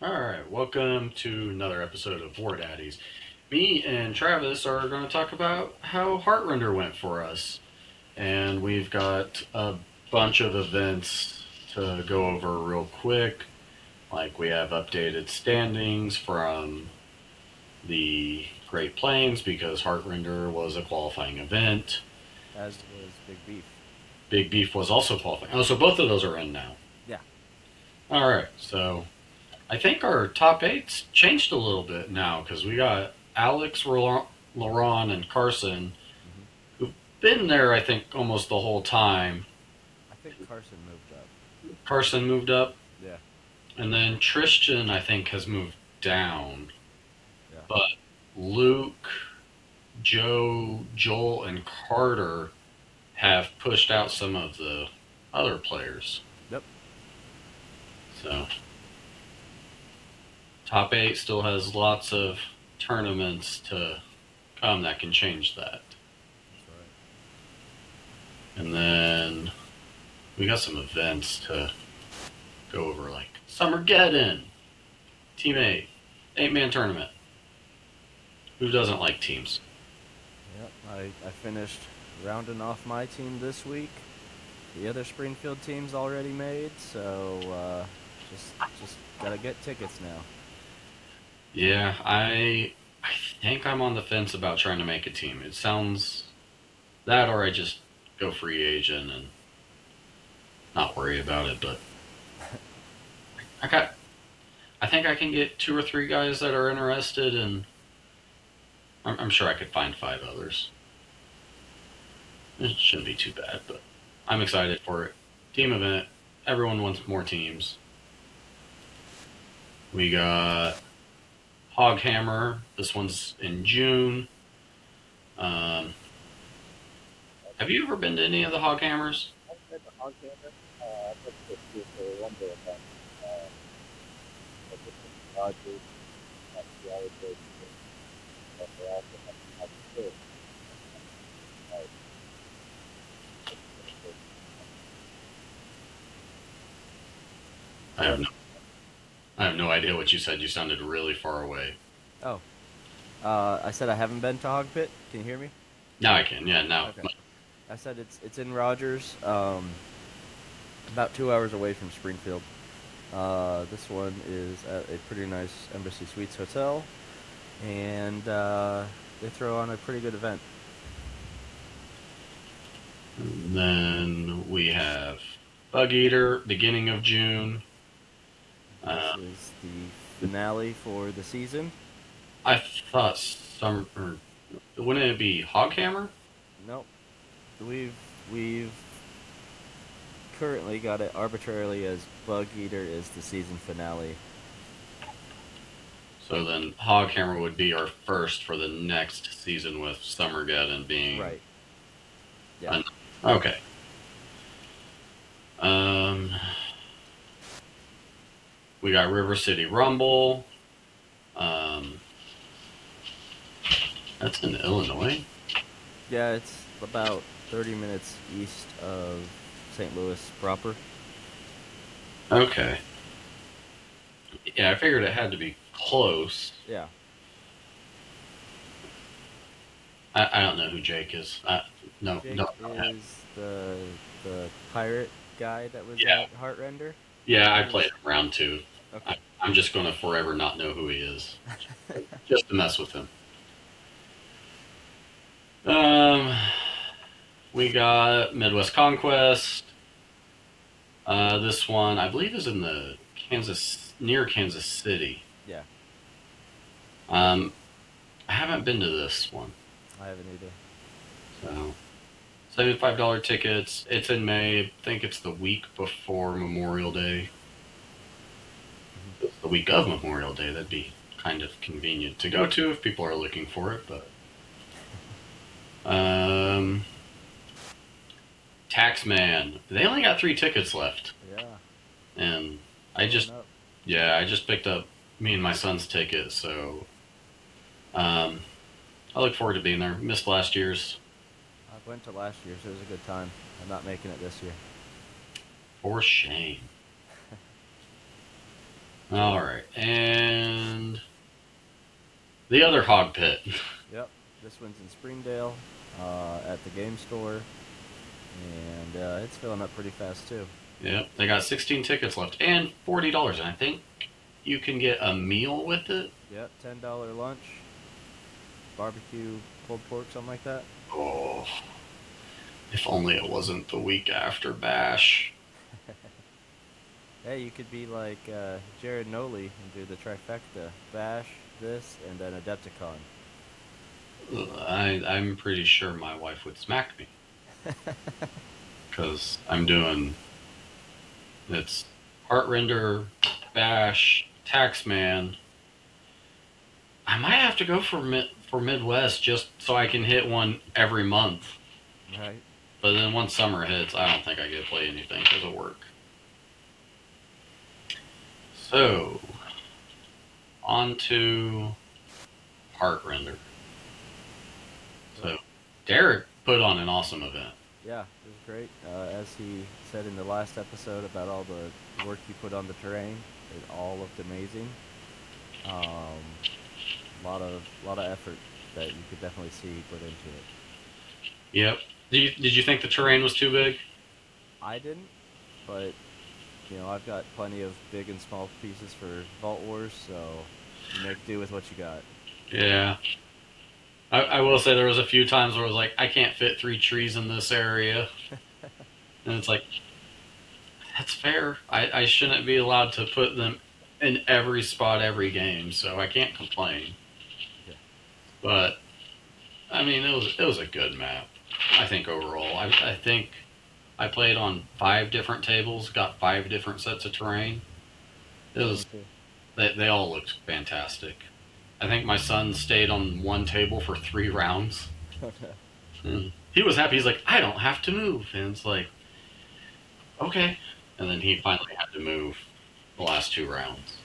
All right, welcome to another episode of War-Daddies. Me and Travis are going to talk about how Heartrender went for us. And we've got a bunch of events to go over real quick. Like we have updated standings from the Great Plains because Heartrender was a qualifying event. As was Big Beef. Big Beef was also qualifying. Oh, so both of those are in now. Yeah. All right, so I think our top eight's changed a little bit now because we got Alex, Laurent, and Carson hmm who've been there, I think, almost the whole time. I think Carson moved up. Carson moved up, Yeah. and then Tristan, I think, has moved down. Yeah. But Luke, Joe, Joel, and Carter have pushed out some of the other players. Yep. So, top eight still has lots of tournaments to come that can change that. That's right. And then we got some events to go over, like Summergeddon, Team 8, 8-man tournament. Who doesn't like teams? Yep. I finished rounding off my team this week. The other Springfield team's already made, so just gotta get tickets now. Yeah, I think I'm on the fence about trying to make a team. It sounds that, or I just go free agent and not worry about it. But I got, I think I can get two or three guys that are interested, and I'm sure I could find five others. It shouldn't be too bad, but I'm excited for it. Team event. Everyone wants more teams. We got Hoghammer. This one's in June. Um, have you ever been to any of the Hoghammers? I've been to Montana. I've been to see for one day event. I've been to Dodgers, the other day, but they also have kids. I have no, I have no idea what you said. You sounded really far away. Oh. I said I haven't been to Hog Pit. Can you hear me? Now I can. Yeah, now. Okay. I said it's in Rogers. About 2 hours away from Springfield. This one is at a pretty nice Embassy Suites hotel, and they throw on a pretty good event. And then we have Bug Eater, beginning of June. This is the finale for the season. I thought some, or wouldn't it be Hoghammer? Nope. We've we've currently got it arbitrarily as Bug Eater is the season finale. So then Hoghammer would be our first for the next season with Summergeddon being. Right. Yeah. Okay. Um, we got River City Rumble. Um, that's in Illinois. Yeah, it's about 30 minutes east of St. Louis proper. Okay. Yeah, I figured it had to be close. Yeah. I don't know who Jake is. No, Jake no. is the pirate guy that was Yeah. at Heartrender. Yeah, I played him round two. Okay. I'm just going to forever not know who he is, just to mess with him. Um, we got Midwest Conquest. This one, I believe, is in the near Kansas City. Yeah, Um, I haven't been to this one, I haven't either. so $75 tickets. It's in May. I think it's the week before Memorial Day. hmm It's the week of Memorial Day. That'd be kind of convenient to go to if people are looking for it. But um, Taxman. They only got 3 tickets left, Yeah, and I filling just up. yeah, I just picked up me and my son's ticket. So um, I look forward to being there. Missed last year's I went to last year, so it was a good time. I'm not making it this year. for shame. All right, and the other hog pit. Yep, this one's in Springdale at the game store, and it's filling up pretty fast too. Yep, they got 16 tickets left and $40, and I think you can get a meal with it. Yep, $10 lunch, barbecue, pulled pork, something like that. Oh, if only it wasn't the week after Bash. Hey, you could be like Jared Noley and do the trifecta: Bash, this, and then Adepticon. I'm pretty sure my wife would smack me because I'm doing it's Heartrender, Bash, Taxman. I might have to go for Midwest just so I can hit one every month. Right. But then once summer hits, I don't think I get to play anything because of work. So, on to Heartrender. So, Derek put on an awesome event. Yeah, it was great. As he said in the last episode about all the work you put on the terrain, it all looked amazing. Lot of effort that you could definitely see put into it. Yep. Did you think the terrain was too big? I didn't, but you know, I've got plenty of big and small pieces for Vault Wars, so you make do with what you got. Yeah. I will say there was a few times where I was like, I can't fit 3 trees in this area. And it's like, that's fair. I shouldn't be allowed to put them in every spot every game, so I can't complain. Yeah. But, I mean, it was a good map, I think, overall. I think I played on 5 different tables, got 5 different sets of terrain. It was they all looked fantastic. I think my son stayed on one table for 3 rounds. And he was happy. He's like, I don't have to move. And it's like, okay. And then he finally had to move the last 2 rounds.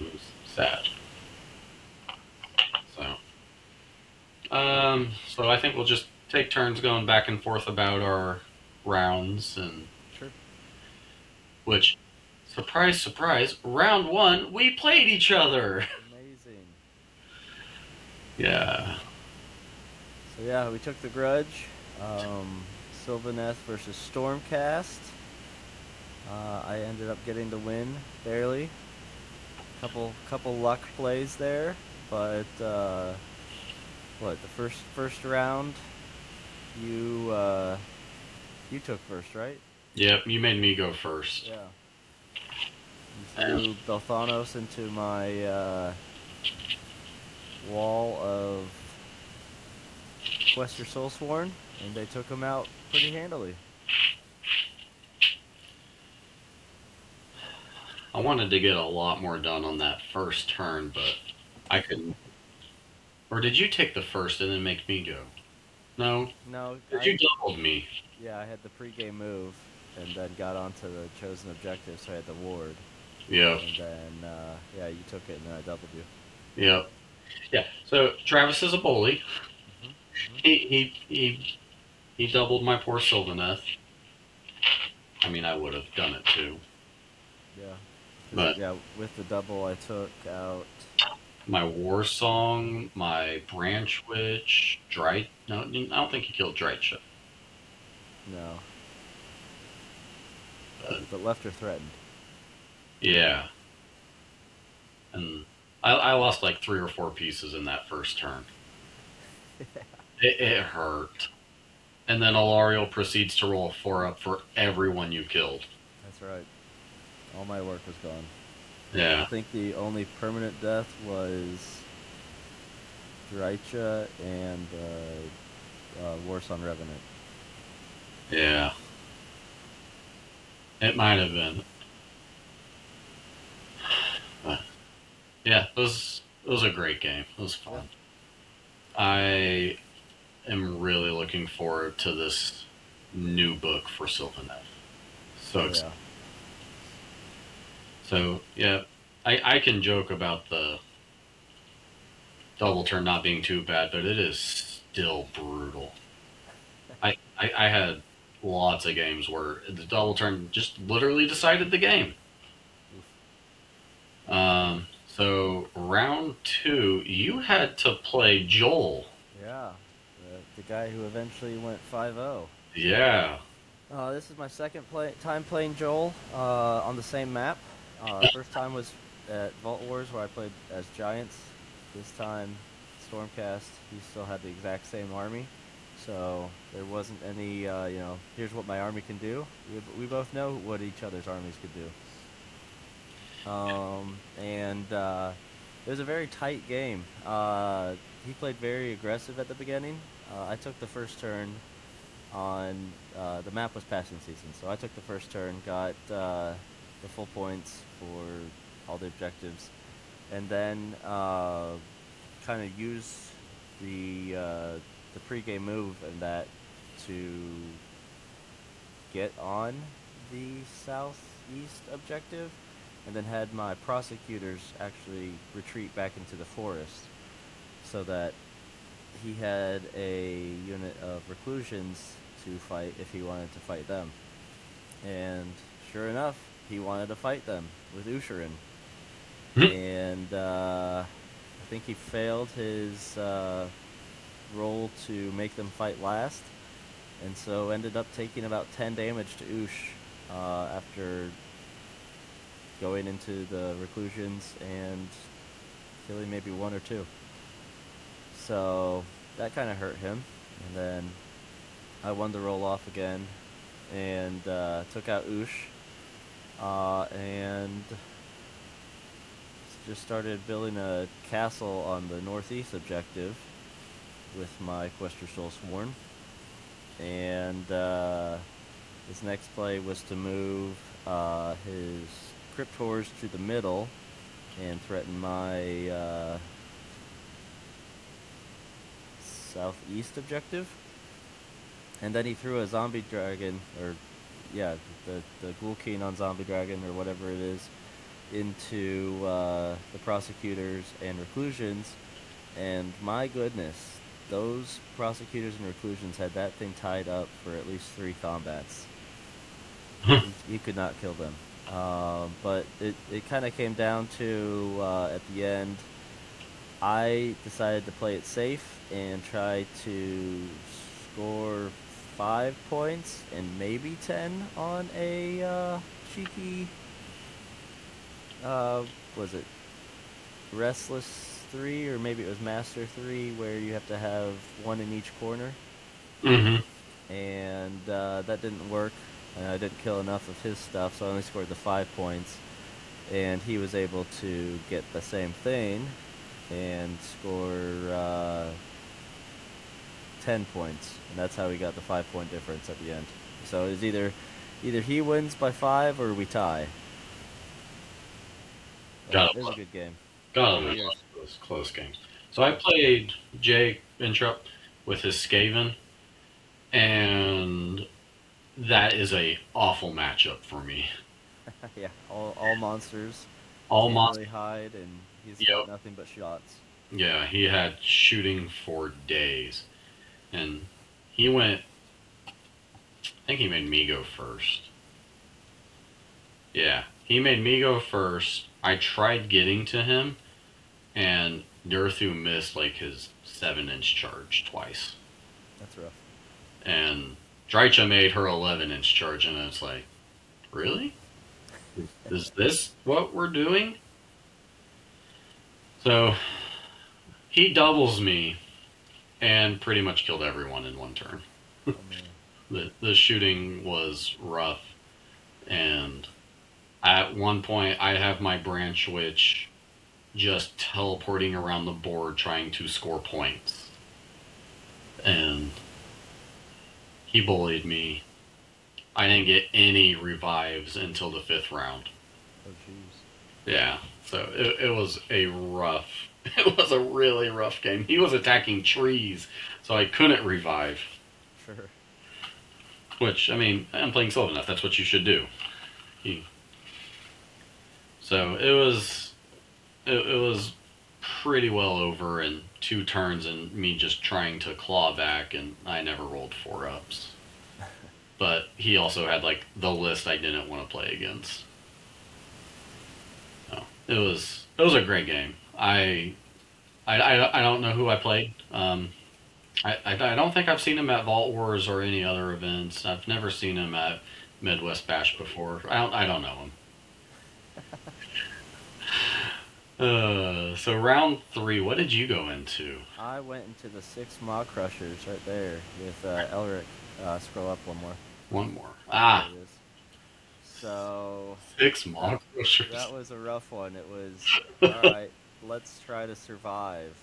It was sad. So I think we'll just take turns going back and forth about our rounds, and Sure. which, surprise, surprise, round 1 we played each other. Amazing. Yeah. So yeah, we took the grudge. Sylvaneth versus Stormcast. I ended up getting the win barely. Couple luck plays there, but what, the first round you took first, right? Yep, you made me go first. Yeah. You threw Belthanos into my wall of Quester Soulsworn, and they took him out pretty handily. I wanted to get a lot more done on that first turn, but I couldn't. Or did you take the first and then make me go? No? No, You doubled me. yeah, I had the pregame move, and then got onto the chosen objective, so I had the ward. Yep. And then, yeah, you took it, and then I doubled you. Yep. Yeah. So Travis is a bully. He doubled my poor Sylvaneth. I mean, I would have done it too. Yeah. But yeah, with the double, I took out my War Song, my Branch Witch, Dry. No, I don't think he killed Drycha. no. But left her threatened. Yeah. And I lost like 3 or 4 pieces in that first turn. It hurt. And then Alariel proceeds to roll a 4 up for everyone you killed. That's right. All my work was gone. Yeah. I think the only permanent death was Drycha and Warson Revenant. Yeah. It might have been. But yeah, it was a great game. It was fun. I am really looking forward to this new book for Sylvaneth. So excited. So, yeah, I can joke about the double turn not being too bad, but it is still brutal. I had lots of games where the double turn just literally decided the game. So round two, you had to play Joel. Yeah, the guy who eventually went 5-0. Yeah. This is my second time playing Joel on the same map. First time was at Vault Wars where I played as Giants. This time, Stormcast, he still had the exact same army. So there wasn't any, here's what my army can do. We both know what each other's armies could do. And it was a very tight game. He played very aggressive at the beginning. I took the first turn on the map was passing season, so I took the first turn, got the full points for all the objectives, and then kind of used the pregame move and that to get on the southeast objective, and then had my prosecutors actually retreat back into the forest, so that he had a unit of reclusions to fight if he wanted to fight them. And sure enough, he wanted to fight them with Usherin. And I think he failed his roll to make them fight last, and so ended up taking about 10 damage to Ush after going into the reclusions and killing maybe one or two. So that kind of hurt him, and then I won the roll off again and took out Ush and just started building a castle on the northeast objective with my Questor Soul Sworn. And his next play was to move his Cryptors to the middle and threaten my southeast objective. And then he threw a zombie dragon, or yeah, the Ghoul King on zombie dragon, or whatever it is, into the prosecutors and reclusions. And my goodness, those prosecutors and reclusions had that thing tied up for at least 3 combats. You could not kill them. But it kind of came down to, at the end, I decided to play it safe and try to score 5 points and maybe 10 on a cheeky, was it Restless 3, or maybe it was Master 3, where you have to have 1 in each corner. And that didn't work. I didn't kill enough of his stuff, so I only scored the 5 points. And he was able to get the same thing and score 10 points. And that's how we got the 5-point difference at the end. So it's either he wins by 5 or we tie. It was a good game. Close game. So I played Jay Intrup with his Skaven, and that is a awful matchup for me. Yeah, all monsters. All can't monsters. really hide, and he's got nothing but shots. Yeah, he had shooting for days, and he went. I think he made me go first. Yeah, he made me go first. I tried getting to him, and Durthu missed like his 7-inch charge twice. That's rough. And Drycha made her 11-inch charge, and it's like, really? Is this what we're doing? So he doubles me and pretty much killed everyone in one turn. Oh, The shooting was rough, and at one point I have my branch witch just teleporting around the board trying to score points, and he bullied me. I didn't get any revives until the 5th round. Oh, jeez. Yeah, so it was a really rough game. He was attacking trees, so I couldn't revive. Sure. Which, I mean, I'm playing Sylvaneth. That's what you should do. So it was pretty well over in 2 turns, and me just trying to claw back, and I never rolled 4-ups. But he also had like the list I didn't want to play against. Oh. it was a great game. I don't know who I played. I don't think I've seen him at Vault Wars or any other events. I've never seen him at Midwest Bash before. I don't know him. So round three, what did you go into? I went into the 6 Maw Crushers right there with Elric. Scroll up one more. One more. There it is. So 6 Maw that Crushers. was a rough one. It was all right. Let's try to survive.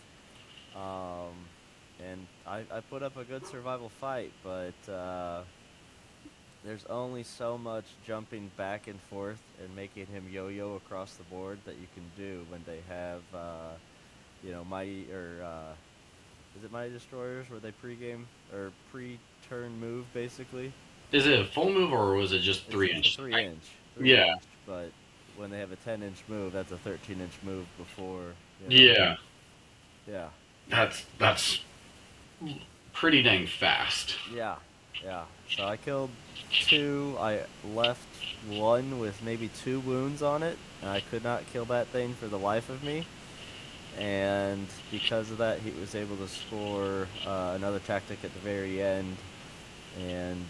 And I put up a good survival fight, but there's only so much jumping back and forth and making him yo-yo across the board that you can do when they have, mighty or is it Mighty Destroyers where they pre-game or pre-turn move basically? Is it a full move or was it just It's 3 a inch? 3 inch. Yeah. But when they have a 10-inch move, that's a 13-inch move before. Yeah. Yeah. That's pretty dang fast. Yeah. So I killed 2. I left 1 with maybe 2 wounds on it. And I could not kill that thing for the life of me. And because of that, he was able to score another tactic at the very end. And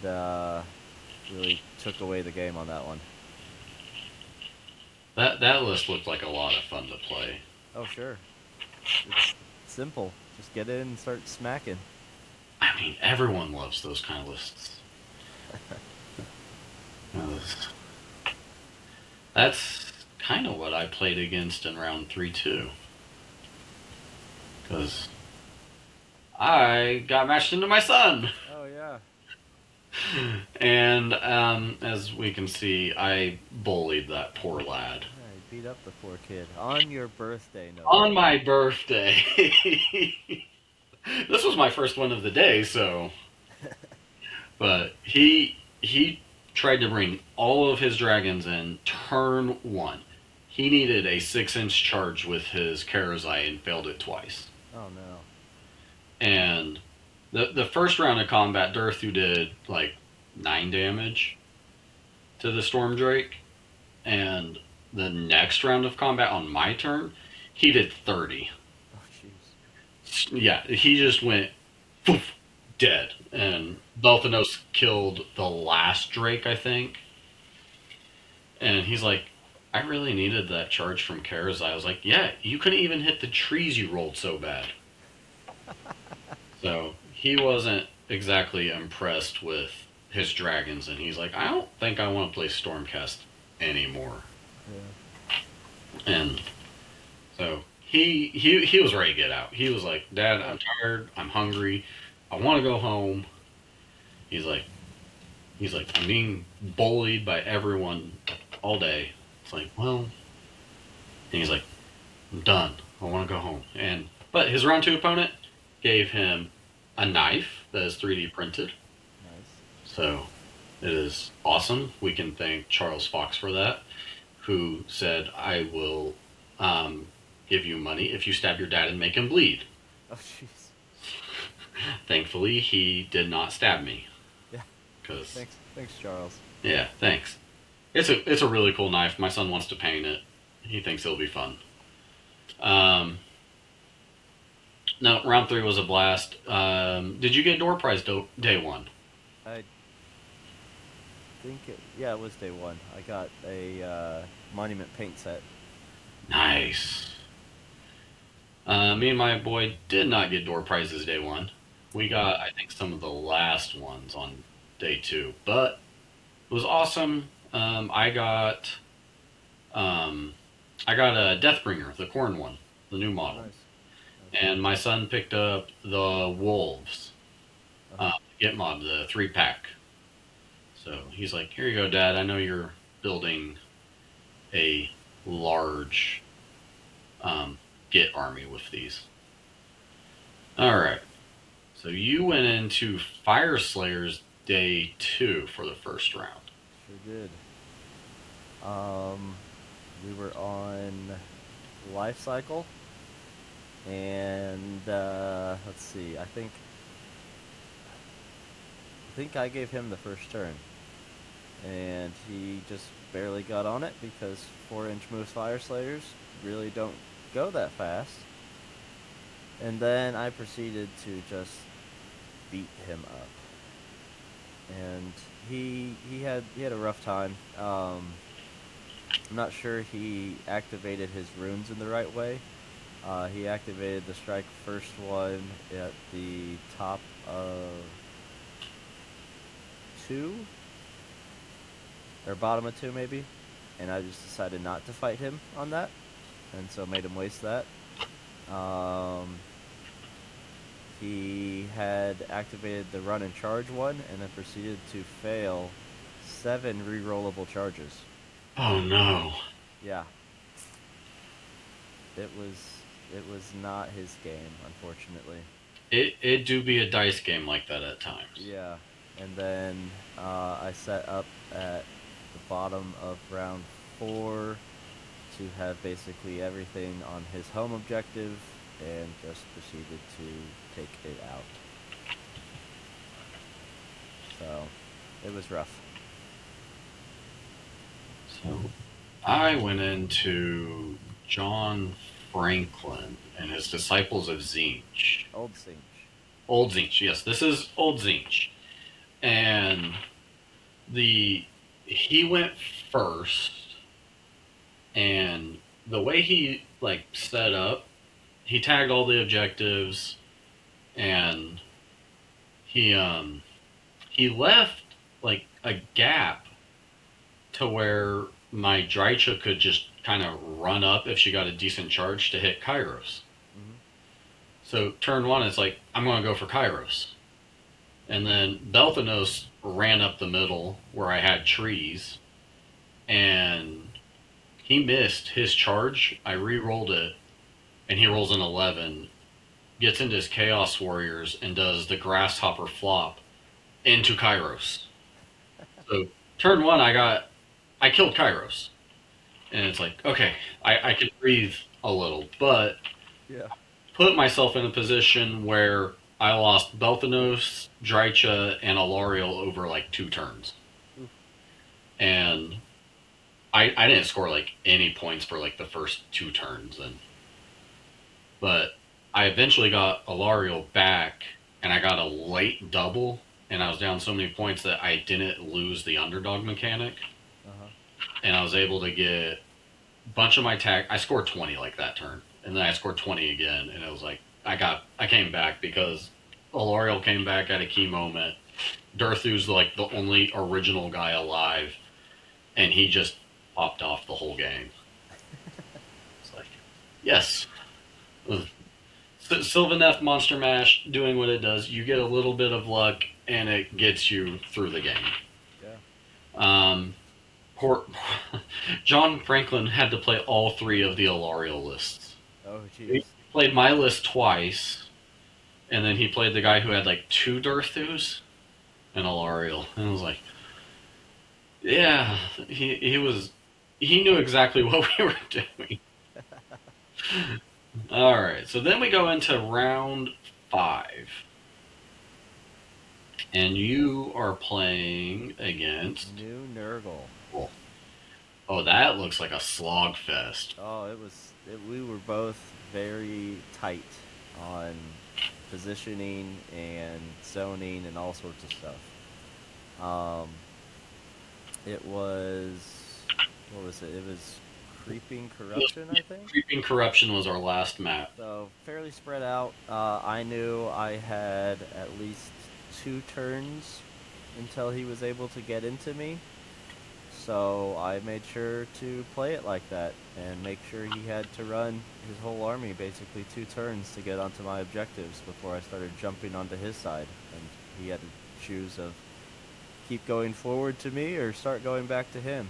really took away the game on that one. That list looked like a lot of fun to play. Oh, sure. It's simple. Just get in and start smacking. I mean, everyone loves those kind of lists. That's kind of what I played against in round 3 too. Because I got matched into my son. Oh, yeah. And as we can see, I bullied that poor lad. Yeah, you beat up the poor kid. On your birthday, no. On my birthday. This was my first one of the day, so. But he tried to bring all of his dragons in turn 1. He needed a 6-inch charge with his Karazai and failed it twice. Oh, no. And the first round of combat, Durthu did like 9 damage to the Storm Drake. And the next round of combat on my turn, he did 30. Oh, jeez. Yeah, he just went poof, dead. And Belthanos killed the last Drake, I think. And he's like, I really needed that charge from Karazai. I was like, yeah, you couldn't even hit the trees, you rolled so bad. So he wasn't exactly impressed with his dragons, and he's like, I don't think I want to play Stormcast anymore. Yeah. And so he was ready to get out. He was like, Dad, I'm tired, I'm hungry, I want to go home. He's like, I'm being bullied by everyone all day. It's like, well, and he's like, I'm done. I want to go home. But his round 2 opponent gave him a knife that is 3D printed. Nice. So it is awesome. We can thank Charles Fox for that, who said, I will give you money if you stab your dad and make him bleed. Oh, jeez. Thankfully, he did not stab me. Yeah. 'Cause, Thanks, Charles. yeah, thanks. It's a really cool knife. My son wants to paint it. He thinks it'll be fun. No, round 3 was a blast. Did you get door prize day 1? I think it was day 1. I got a monument paint set. Nice. Me and my boy did not get door prizes day 1. We got, I think, some of the last ones on day 2, but it was awesome. I got a Deathbringer, the corn one, the new model. Nice. And my son picked up the Wolves, Get Mob, the 3-pack. So he's like, here you go, Dad. I know you're building a large Get army with these. Alright. So you went into Fire Slayers day 2 for the first round. Sure did. We were on Life Cycle. And let's see. I think I gave him the first turn, and he just barely got on it because 4-inch Moose Fire Slayers really don't go that fast. And then I proceeded to just beat him up, and he had a rough time. I'm not sure he activated his runes in the right way. He activated the strike first one at the top of 2, or bottom of 2 maybe, and I just decided not to fight him on that, and so made him waste that. He had activated the run and charge one, and then proceeded to fail 7 re-rollable charges. Oh no. Yeah. It was not his game, unfortunately. It do be a dice game like that at times. Yeah. And then I set up at the bottom of round 4 to have basically everything on his home objective, and just proceeded to take it out. So, it was rough. So I went into John Franklin and his Disciples of Zinch. Old Sinch. Old Zinch, yes, this is Old Zinch. And he went first, and the way he set up, he tagged all the objectives, and he left a gap to where my Drycha could just kind of run up if she got a decent charge to hit Kairos. Mm-hmm. So turn 1, it's like, I'm going to go for Kairos. And then Belthanos ran up the middle where I had trees, and he missed his charge. I re-rolled it, and he rolls an 11, gets into his Chaos Warriors, and does the Grasshopper flop into Kairos. So turn 1, I killed Kairos. And it's like, okay, I can breathe a little, but Yeah. put myself in a position where I lost Belthanos, Drycha, and Alariel over 2 turns. Oof. And I didn't score any points for the first 2 turns, but I eventually got Alariel back, and I got a late double, and I was down so many points that I didn't lose the underdog mechanic. Uh-huh. And I was able to get a bunch of my tag. I scored 20 that turn, and then I scored 20 again, and it was I came back because Alariel came back at a key moment. Durthu's the only original guy alive, and he just popped off the whole game. It's yes. Sylvaneth Monster Mash doing what it does. You get a little bit of luck, and it gets you through the game. Yeah. John Franklin had to play all 3 of the Alariel lists. Oh, jeez. He played my list twice, and then he played the guy who had 2 Durthus and Alariel. And I was like, yeah, he knew exactly what we were doing. All right, so then we go into round 5. And you are playing against New Nurgle. Oh, that looks like a slog fest. Oh, we were both very tight on positioning and zoning and all sorts of stuff. It was, what was it? It was Creeping Corruption, I think? Creeping Corruption was our last map. So, fairly spread out. I knew I had at least 2 turns until he was able to get into me. So I made sure to play it like that and make sure he had to run his whole army basically 2 turns to get onto my objectives before I started jumping onto his side. And he had to choose of keep going forward to me or start going back to him.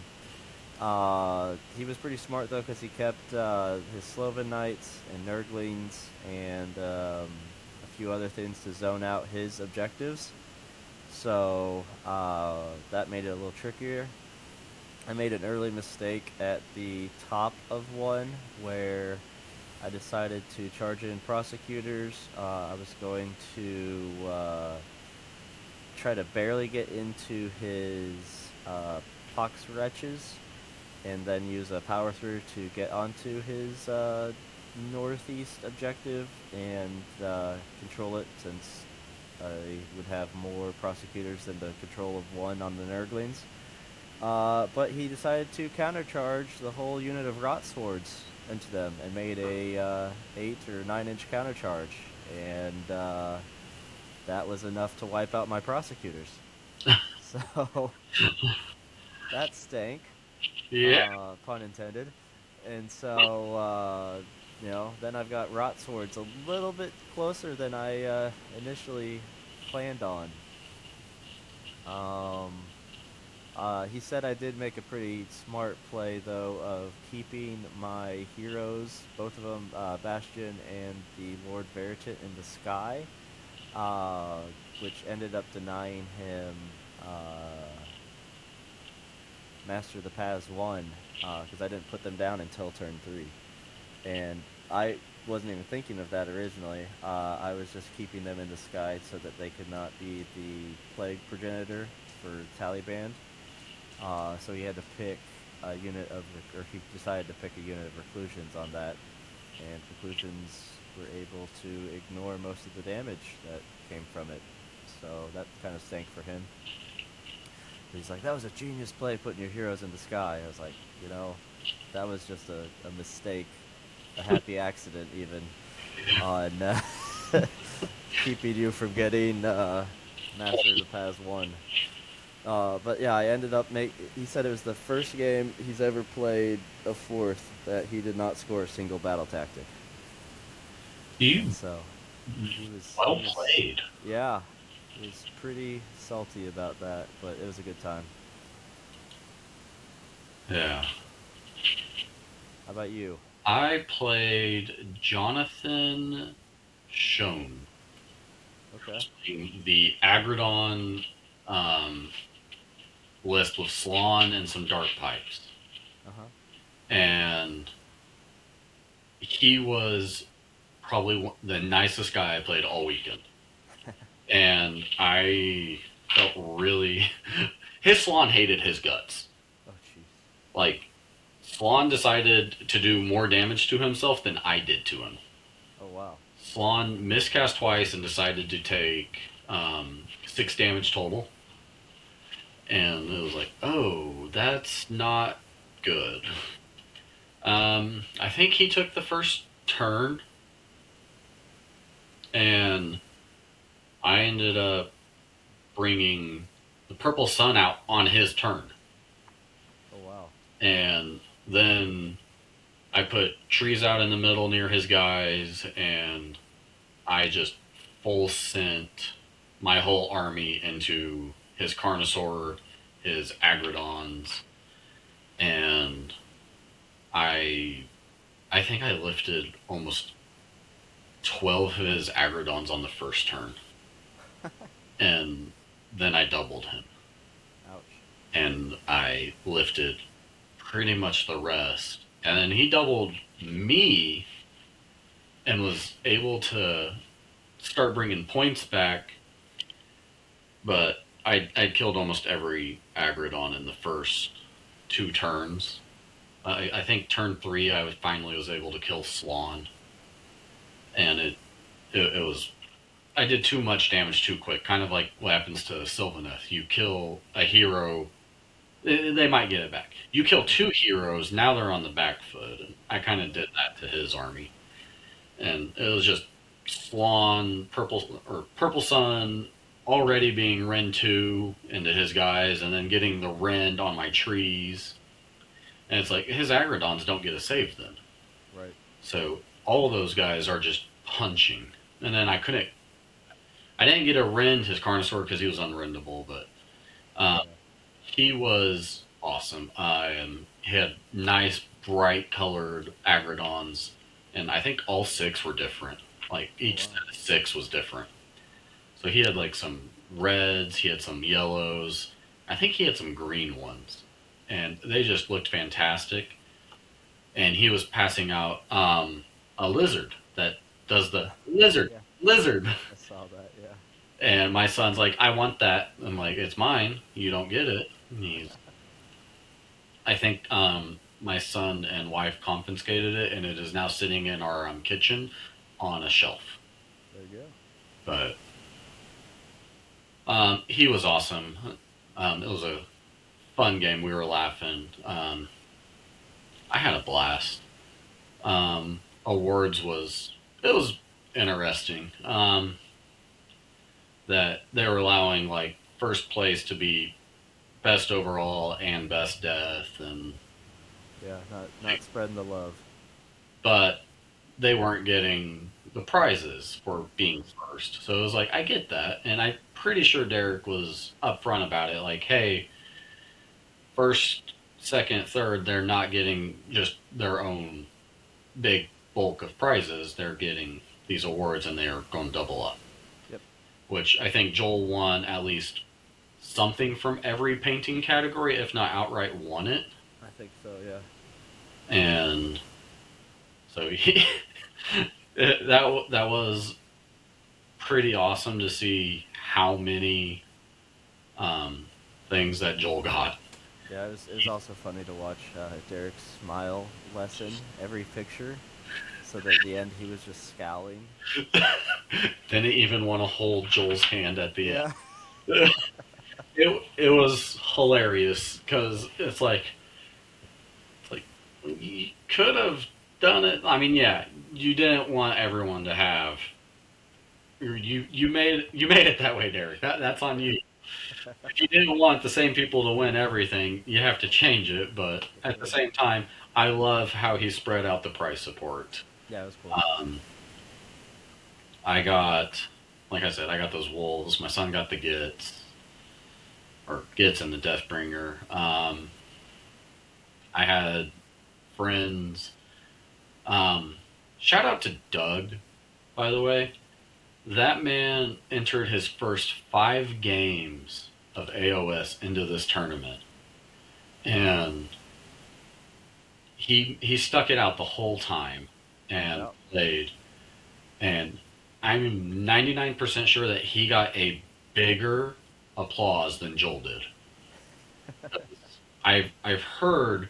He was pretty smart though, because he kept his Sloven Knights and Nurglings and a few other things to zone out his objectives. So that made it a little trickier. I made an early mistake at the top of one where I decided to charge in prosecutors. I was going to try to barely get into his Pox Wretches, and then use a power through to get onto his northeast objective and control it, since he would have more prosecutors than the control of one on the Nurglings. But he decided to countercharge the whole unit of Rot Swords into them and made a 8 or 9-inch countercharge, and that was enough to wipe out my prosecutors. So that stank. Yeah. Pun intended. And so, then I've got Rot Swords a little bit closer than I initially planned on. He said I did make a pretty smart play, though, of keeping my heroes, both of them, Bastion and the Lord Veritet, in the sky, which ended up denying him Master of the Paths 1, because I didn't put them down until turn 3. And I wasn't even thinking of that originally. I was just keeping them in the sky so that they could not be the plague progenitor for Taliban. So he had to pick a unit of, or he decided to pick a unit of reclusions on that, and reclusions were able to ignore most of the damage that came from it. So that kind of stank for him. He's like, that was a genius play, putting your heroes in the sky. I was like, that was just a mistake, a happy accident even, on keeping you from getting Master of the Paths 1. But yeah, I ended up he said it was the first game he's ever played a 4th that he did not score a single battle tactic. You So he was played. Yeah, he was pretty salty about that, but it was a good time. Yeah. How about you? I played Jonathan Schoen. Okay. The Agrodon list with Slann and some Dark Pipes. Uh-huh. And he was probably the nicest guy I played all weekend. And I felt really... His Slann hated his guts. Oh, jeez. Like, Slann decided to do more damage to himself than I did to him. Oh, wow. Slann miscast twice and decided to take 6 damage total. And it was like, oh, that's not good. I think he took the first turn, and I ended up bringing the Purple Sun out on his turn. Oh, wow. And then I put trees out in the middle near his guys, and I just full sent my whole army into his Carnosaur, his Agrodons, and I think I lifted almost 12 of his Agrodons on the first turn. And then I doubled him. Ouch. And I lifted pretty much the rest. And then he doubled me and was able to start bringing points back. But I'd killed almost every Agrodon in the first 2 turns. I think turn 3 I finally was able to kill Slann. And it was... I did too much damage too quick, kind of like what happens to Sylvaneth. You kill a hero, they might get it back. You kill 2 heroes, now they're on the back foot. And I kind of did that to his army. And it was just Slann, Purple Sun already being Rend 2 into his guys, and then getting the Rend on my trees. And it's like, his Agrodons don't get a save then. Right. So all of those guys are just punching. And then I didn't get to rend his Carnosaur because he was unrendable, but he was awesome. He had nice, bright colored Agrodons, and I think all 6 were different. Like, each set of 6 was different. So he had like some reds, he had some yellows, I think he had some green ones, and they just looked fantastic. And he was passing out a lizard that does the lizard. I saw that, yeah. And my son's like, I want that. I'm like, it's mine. You don't get it. He's, I think my son and wife confiscated it, and it is now sitting in our kitchen on a shelf. There you go. But he was awesome. It was a fun game. We were laughing. I had a blast. Awards was it was interesting. That they were allowing like first place to be best overall and best death, and Yeah, not spreading the love. but they weren't getting the prizes for being first. So it was like I get that, and I'm pretty sure Derek was upfront about it. Like, hey, first, second, third, they're not getting just their own big bulk of prizes. They're getting these awards, and they are going to double up. Yep. Which I think Joel won at least something from every painting category, if not outright won it. I think so. Yeah. And so he, that was pretty awesome to see how many things that Joel got. Yeah, it was also funny to watch Derek's smile lessen every picture, so that at the end he was just scowling. Didn't even want to hold Joel's hand at the Yeah. end. It was hilarious because it's like you could have done it. I mean, yeah, you didn't want everyone to have. You made it that way, Derek. That's on you. If you didn't want the same people to win everything, you have to change it. But at the same time, I love how he spread out the prize support. Yeah, it was cool. I got, like I said, I got those wolves. My son got the Gits and the Deathbringer. I had friends. Shout out to Doug, by the way. That man entered his first 5 games of AOS into this tournament, and he stuck it out the whole time and played. And I'm 99% sure that he got a bigger applause than Joel did. I've heard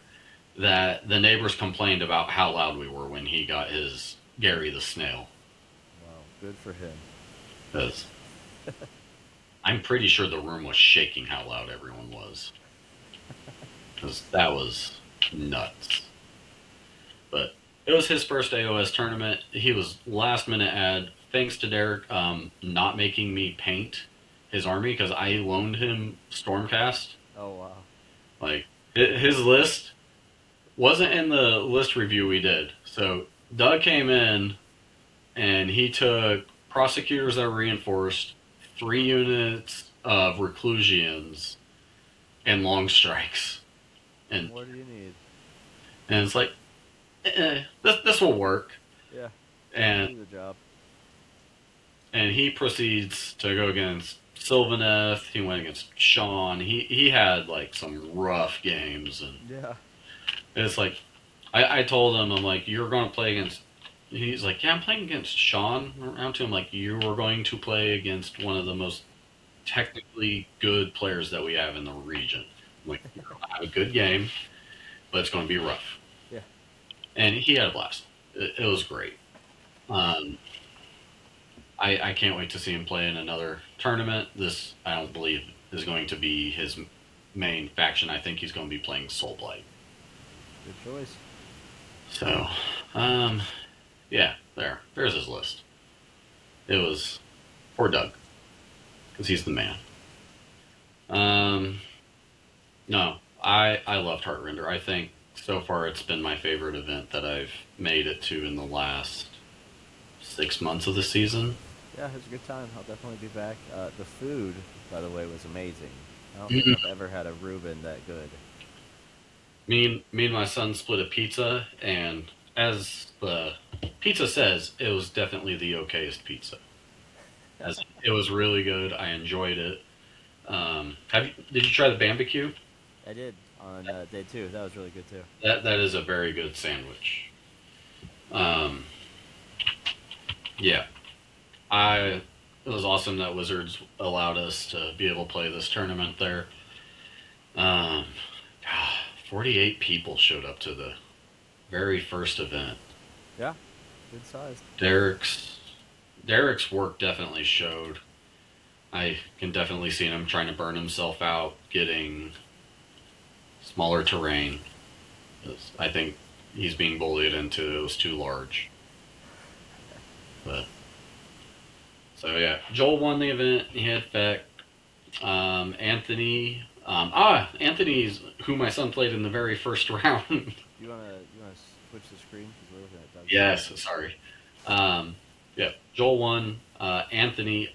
that the neighbors complained about how loud we were when he got his Gary the Snail. Wow, good for him. 'Cause I'm pretty sure the room was shaking how loud everyone was. Because that was nuts. But it was his first AOS tournament. He was last minute ad. Thanks to Derek not making me paint his army because I loaned him Stormcast. Oh, wow. Like, his list wasn't in the list review we did. So Doug came in and he took prosecutors that were reinforced, 3 units of reclusians, and long strikes. And what do you need? And it's like, this will work. Yeah. And Do the job. And he proceeds to go against Sylvaneth. He went against Sean. He had like some rough games, and Yeah. it's like I told him, I'm like, you're going to play against. He's like, yeah, I'm playing against Sean. Around to him like, you are going to play against one of the most technically good players that we have in the region. I'm like, you're going to have a good game, but it's going to be rough. Yeah. And he had a blast. It was great. I can't wait to see him play in another tournament. This, I don't believe, is going to be his main faction. I think he's going to be playing Soulblight. Good choice. So, yeah, there's his list. It was for Doug, because he's the man. No, I loved Heartrender. I think so far it's been my favorite event that I've made it to in the last 6 months of the season. Yeah, it was a good time. I'll definitely be back. The food, by the way, was amazing. I don't think I've ever had a Reuben that good. Me and my son split a pizza, and as the pizza says, it was definitely the okayest pizza. As it was really good. I enjoyed it. Did you try the barbecue? I did on day 2. That was really good too. That is a very good sandwich. Yeah. It was awesome that Wizards allowed us to be able to play this tournament there. Um, 48 people showed up to the very first event. Yeah, good size. Derek's work definitely showed. I can definitely see him trying to burn himself out, getting smaller terrain. I think he's being bullied into it was too large. But so yeah, Joel won the event. He had Feck. Anthony's who my son played in the very first round. You wanna switch the screen because we're looking at Doug's Yes, screen. sorry. Yeah, Joel won. Anthony,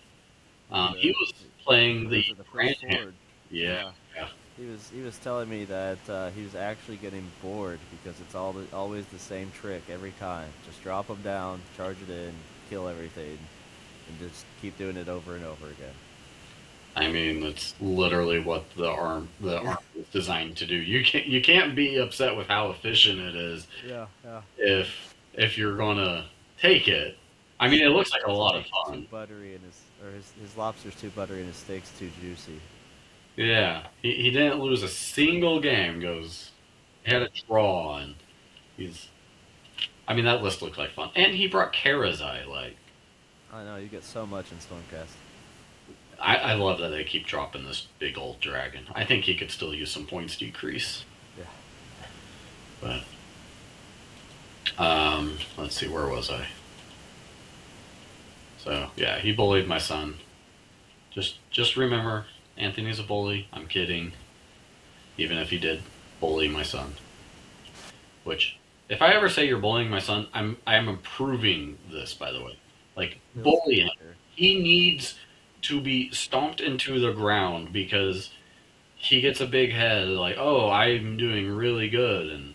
he was playing the Those are the Grand first Hand. sword. Yeah, Yeah. yeah. He was telling me that he was actually getting bored because it's always the same trick every time. Just drop them down, charge it in, kill everything, and just keep doing it over and over again. I mean, that's literally what the Yeah. arm is designed to do. You can't be upset with how efficient it is Yeah, yeah. if you're gonna take it. I mean, it looks like a It's lot of like too fun. buttery and his lobster's too buttery and his steak's too juicy. Yeah, he didn't lose a single game. Goes he had a draw, and he's. I mean, that list looked like fun, and he brought Karazai. Like, I know, you get so much in Stormcast. I love that they keep dropping this big old dragon. I think he could still use some points decrease, Yeah. but let's see, where was I? So yeah, he bullied my son. Just remember, Anthony's a bully. I'm kidding. Even if he did bully my son. Which, if I ever say you're bullying my son, I'm improving this. By the way, like He'll see bully him. later. He needs to be stomped into the ground because he gets a big head. Like, oh, I'm doing really good, and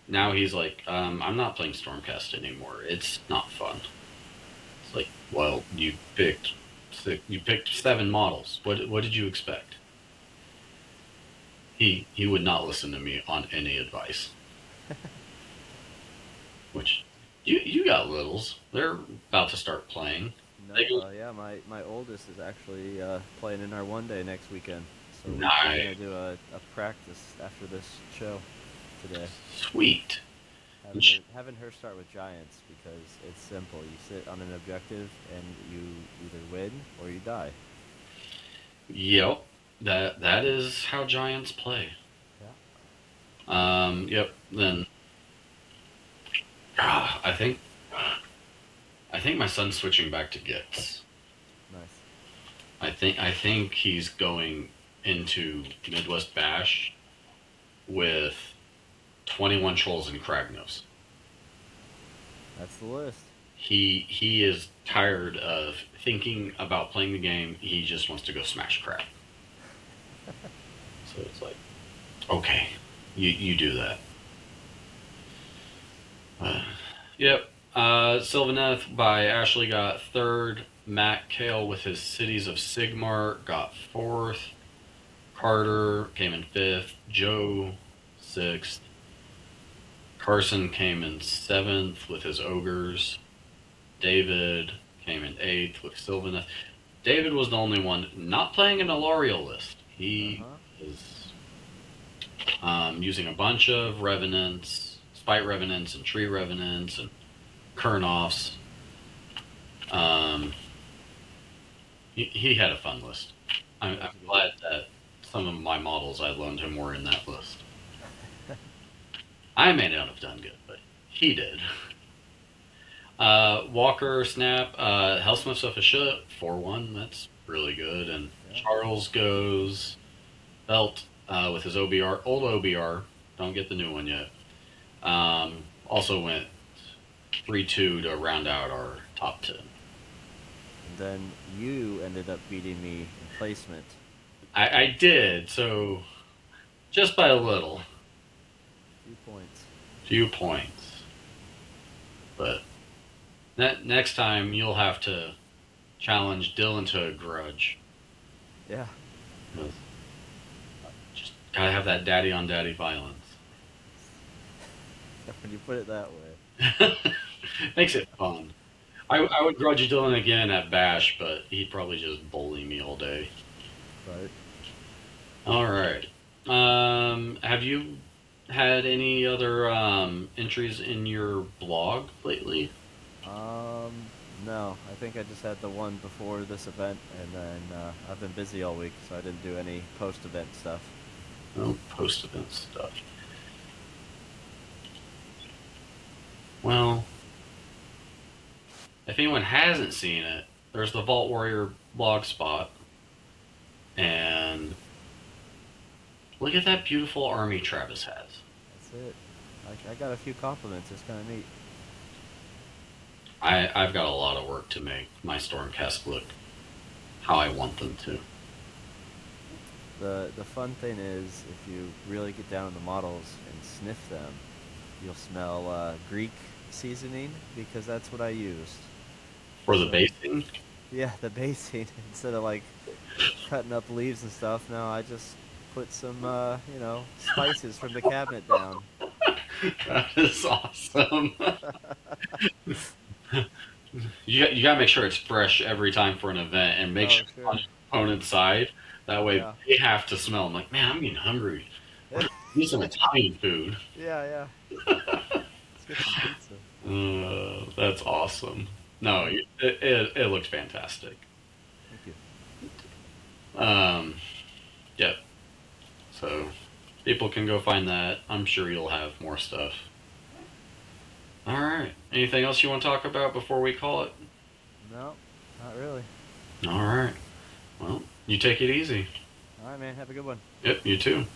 now he's like, I'm not playing Stormcast anymore. It's not fun. It's like, well, you picked 7 models. What did you expect? He would not listen to me on any advice. Which you got littles. They're about to start playing. No, They go yeah, my oldest is actually playing in our one day next weekend. So we're nice, gonna do a practice after this show today. sweet. Having her start with giants because it's simple. You sit on an objective and you either win or you die. Yep, that is how giants play. Yeah. Yep. Then I think my son's switching back to Gits. Nice. I think he's going into Midwest Bash with 21 trolls and Kragnos. That's the list. He is tired of thinking about playing the game. He just wants to go smash crap. So it's like, okay, you do that. Yep. Sylvaneth by Ashley got third. Matt Kale with his Cities of Sigmar got fourth. Carter came in fifth. Joe sixth. Carson came in seventh with his ogres. David came in eighth with Sylvaneth. David was the only one not playing an Alarial list. He Uh-huh. is using a bunch of Revenants, Spite Revenants, and Tree Revenants, and Kurnoffs. Um, he had a fun list. I'm glad that some of my models I loaned him were in that list. I may not have done good, but he did. Walker Snap, Hellsmith Sufficient, 4-1, that's really good. And Yeah. Charles goes Belt with his OBR, old OBR, don't get the new one yet. Also went 3-2 to round out our top 10. And then you ended up beating me in placement. I did, so just by a little, 2 points. few points. But next time you'll have to challenge Dylan to a grudge. Yeah. Just gotta have that daddy on daddy violence. When you put it that way. Makes it fun. I would grudge Dylan again at Bash, but he'd probably just bully me all day. Right. All right. Have you had any other entries in your blog lately? Um, no, I think I just had the one before this event, and then I've been busy all week, so I didn't do any post-event stuff. No post-event stuff. Well, if anyone hasn't seen it, there's the Vault Warrior blog spot, and look at that beautiful army Travis has. That's it. I got a few compliments. It's kind of neat. I've got a lot of work to make my Stormcast look how I want them to. The fun thing is, if you really get down on the models and sniff them, you'll smell Greek seasoning, because that's what I used. For the So, basing, yeah, the basing. Instead of like cutting up leaves and stuff, no, I just put some, spices from the cabinet down. that is awesome. You got to make sure it's fresh every time for an event, and make Oh, sure it's on sure. your opponent's side. That way Yeah. they have to smell. I'm like, man, I'm getting hungry. Need some Italian food. Yeah, yeah. Let's get some pizza. That's awesome. No, Yeah. it looks fantastic. Thank you. Um, yeah. So people can go find that. I'm sure you'll have more stuff. All right. Anything else you want to talk about before we call it? No, not really. All right. Well, you take it easy. All right, man. Have a good one. Yep, you too.